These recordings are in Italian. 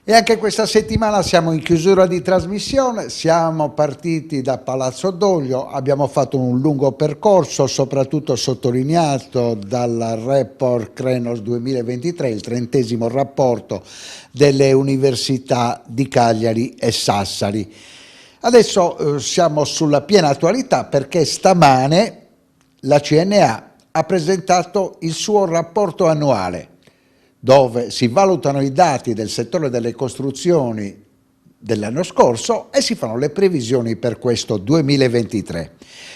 E anche questa settimana siamo in chiusura di trasmissione, siamo partiti da Palazzo Doglio, abbiamo fatto un lungo percorso, soprattutto sottolineato dal report Krenos 2023, il 30° rapporto delle università di Cagliari e Sassari. Adesso siamo sulla piena attualità perché stamane la CNA ha presentato il suo rapporto annuale, dove si valutano i dati del settore delle costruzioni dell'anno scorso e si fanno le previsioni per questo 2023.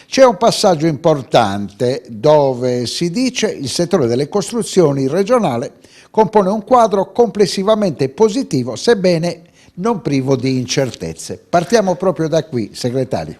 C'è un passaggio importante dove si dice che il settore delle costruzioni regionale compone un quadro complessivamente positivo, sebbene non privo di incertezze. Partiamo proprio da qui, segretario.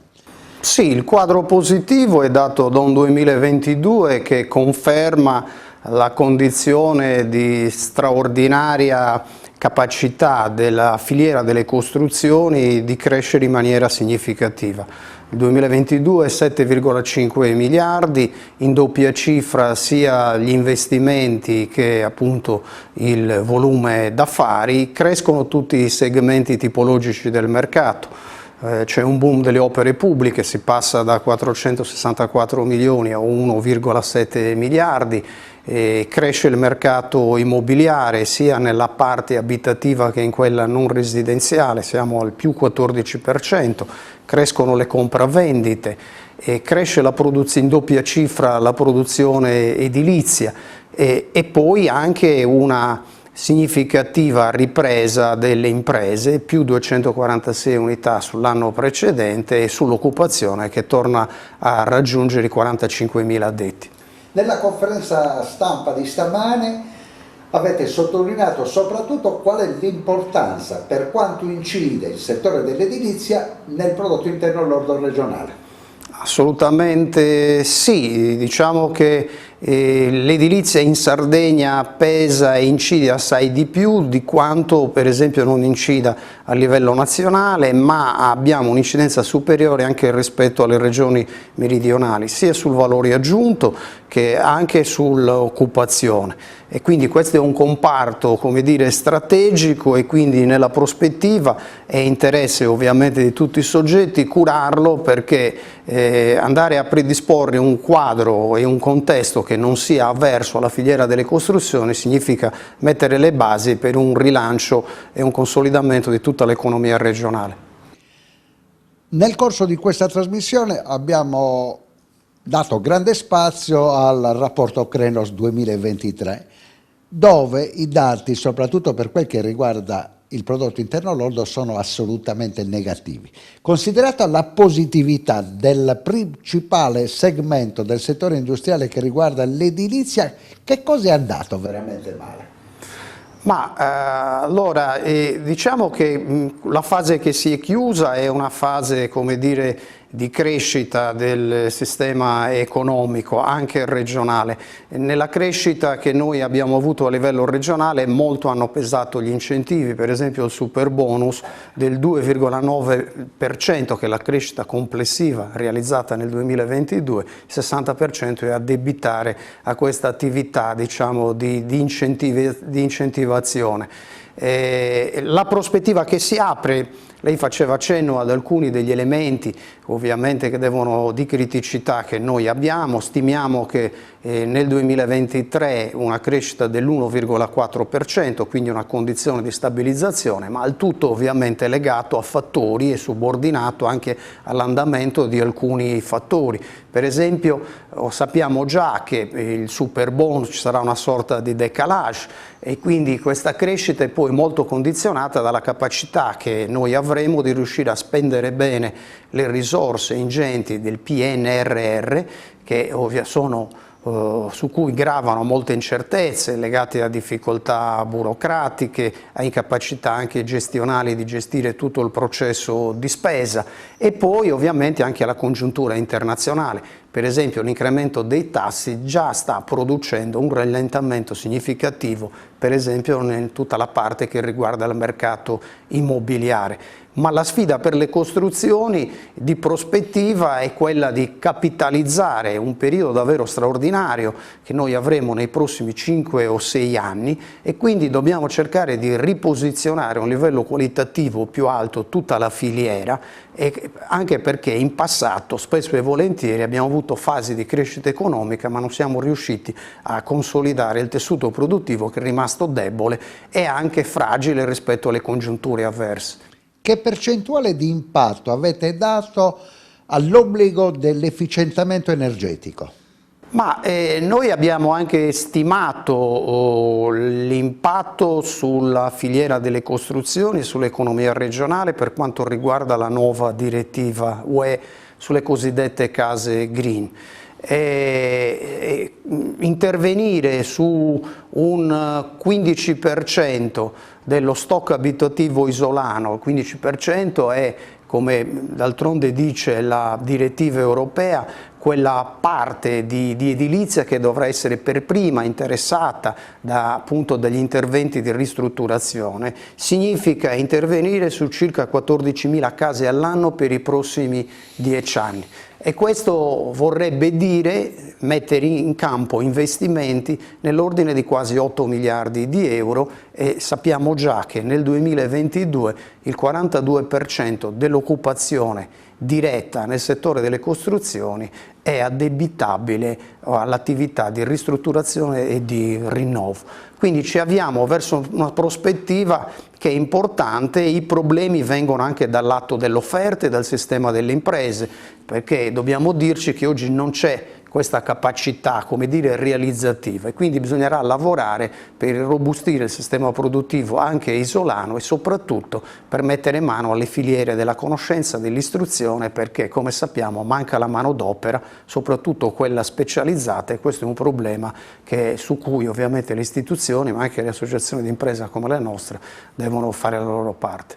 Sì, il quadro positivo è dato da un 2022 che conferma la condizione di straordinaria capacità della filiera delle costruzioni di crescere in maniera significativa. Il 2022 7,5 miliardi, in doppia cifra sia gli investimenti che appunto il volume d'affari, crescono tutti i segmenti tipologici del mercato. C'è un boom delle opere pubbliche, si passa da 464 milioni a 1,7 miliardi, cresce il mercato immobiliare sia nella parte abitativa che in quella non residenziale, siamo al più 14%, crescono le compravendite, cresce la produzione in doppia cifra, la produzione edilizia e poi anche una significativa ripresa delle imprese, più 246 unità sull'anno precedente e sull'occupazione che torna a raggiungere i 45.000 addetti. Nella conferenza stampa di stamane avete sottolineato soprattutto qual è l'importanza per quanto incide il settore dell'edilizia nel prodotto interno lordo regionale. Assolutamente sì, diciamo che l'edilizia in Sardegna pesa e incide assai di più di quanto per esempio non incida a livello nazionale, ma abbiamo un'incidenza superiore anche rispetto alle regioni meridionali, sia sul valore aggiunto che anche sull'occupazione. E quindi questo è un comparto, come dire, strategico e quindi nella prospettiva è interesse ovviamente di tutti i soggetti curarlo, perché andare a predisporre un quadro e un contesto che non sia avverso alla filiera delle costruzioni significa mettere le basi per un rilancio e un consolidamento di tutta l'economia regionale. Nel corso di questa trasmissione abbiamo dato grande spazio al rapporto Krenos 2023, dove i dati, soprattutto per quel che riguarda il prodotto interno lordo, sono assolutamente negativi. Considerata la positività del principale segmento del settore industriale che riguarda l'edilizia, che cosa è andato veramente male? Ma allora diciamo che la fase che si è chiusa è una fase, come dire, di crescita del sistema economico anche regionale. Nella crescita che noi abbiamo avuto a livello regionale molto hanno pesato gli incentivi, per esempio il super bonus del 2,9% che è la crescita complessiva realizzata nel 2022, il 60% è addebitare a questa attività, diciamo, di incentivazione. La prospettiva che si apre, lei faceva accenno ad alcuni degli elementi ovviamente che di criticità che noi abbiamo, stimiamo che nel 2023 una crescita dell'1,4%, quindi una condizione di stabilizzazione, ma il tutto ovviamente legato a fattori e subordinato anche all'andamento di alcuni fattori. Per esempio sappiamo già che il super bonus ci sarà una sorta di décalage e quindi questa crescita è poi molto condizionata dalla capacità che noi avremo di riuscire a spendere bene le risorse ingenti del PNRR che su cui gravano molte incertezze legate a difficoltà burocratiche, a incapacità anche gestionali di gestire tutto il processo di spesa e poi ovviamente anche alla congiuntura internazionale. per esempio l'incremento dei tassi già sta producendo un rallentamento significativo, per esempio in tutta la parte che riguarda il mercato immobiliare. Ma la sfida per le costruzioni di prospettiva è quella di capitalizzare un periodo davvero straordinario che noi avremo nei prossimi 5 o 6 anni, e quindi dobbiamo cercare di riposizionare a un livello qualitativo più alto tutta la filiera, e anche perché in passato spesso e volentieri abbiamo avuto fasi di crescita economica ma non siamo riusciti a consolidare il tessuto produttivo, che è rimasto debole e anche fragile rispetto alle congiunture avverse. Che percentuale di impatto avete dato all'obbligo dell'efficientamento energetico? Ma noi abbiamo anche stimato l'impatto sulla filiera delle costruzioni e sull'economia regionale per quanto riguarda la nuova direttiva UE sulle cosiddette case green. Intervenire su un 15% dello stock abitativo isolano, il 15% è, come d'altronde dice la direttiva europea, quella parte di edilizia che dovrà essere per prima interessata appunto dagli interventi di ristrutturazione, significa intervenire su circa 14.000 case all'anno per i prossimi 10 anni. E questo vorrebbe dire mettere in campo investimenti nell'ordine di quasi 8 miliardi di euro, e sappiamo già che nel 2022 il 42% dell'occupazione diretta nel settore delle costruzioni è addebitabile all'attività di ristrutturazione e di rinnovo. Quindi ci avviamo verso una prospettiva che è importante. I problemi vengono anche dal lato dell'offerta e dal sistema delle imprese, perché dobbiamo dirci che oggi non c'è questa capacità, come dire, realizzativa, e quindi bisognerà lavorare per irrobustire il sistema produttivo anche isolano e soprattutto per mettere mano alle filiere della conoscenza, dell'istruzione, perché come sappiamo manca la manodopera, soprattutto quella specializzata, e questo è un problema su cui ovviamente le istituzioni ma anche le associazioni di impresa come la nostra devono fare la loro parte.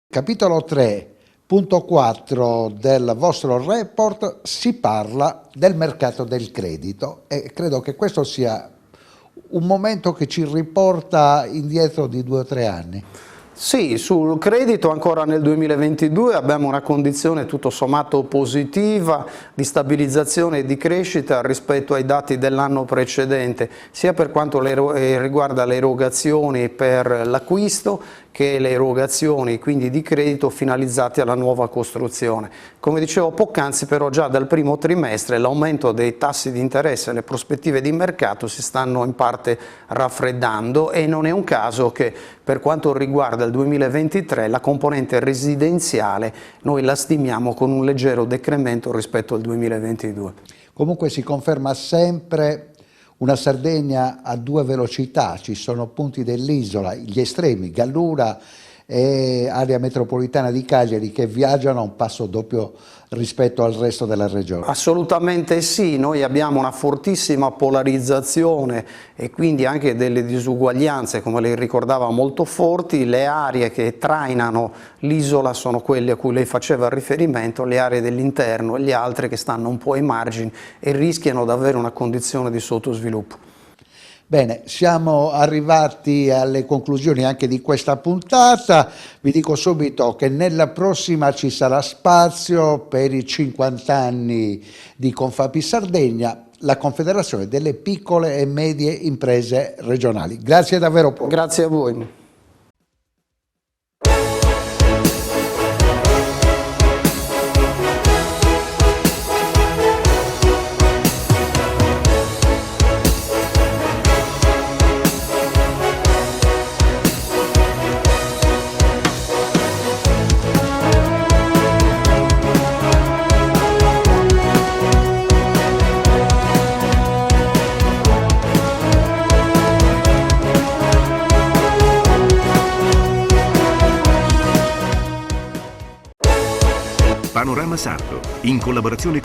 Capitolo 3. Punto 4 del vostro report, si parla del mercato del credito, e credo che questo sia un momento che ci riporta indietro di 2 o 3 anni. Sì, sul credito ancora nel 2022 abbiamo una condizione tutto sommato positiva di stabilizzazione e di crescita rispetto ai dati dell'anno precedente, sia per quanto riguarda le erogazioni per l'acquisto che le erogazioni quindi di credito finalizzate alla nuova costruzione. Come dicevo poc'anzi, però già dal primo trimestre l'aumento dei tassi di interesse e le prospettive di mercato si stanno in parte raffreddando, e non è un caso che per quanto riguarda il 2023 la componente residenziale noi la stimiamo con un leggero decremento rispetto al 2022. Comunque si conferma sempre una Sardegna a 2 velocità, ci sono punti dell'isola, gli estremi, Gallura e area metropolitana di Cagliari, che viaggiano a un passo doppio rispetto al resto della regione. Assolutamente sì, noi abbiamo una fortissima polarizzazione e quindi anche delle disuguaglianze, come lei ricordava, molto forti. Le aree che trainano l'isola sono quelle a cui lei faceva riferimento, le aree dell'interno, e le altre che stanno un po' ai margini e rischiano di avere una condizione di sottosviluppo. Bene, siamo arrivati alle conclusioni anche di questa puntata. Vi dico subito che nella prossima ci sarà spazio per i 50 anni di Confapi Sardegna, la Confederazione delle piccole e medie imprese regionali. Grazie davvero poco. Grazie a voi. Panorama Sardo, in collaborazione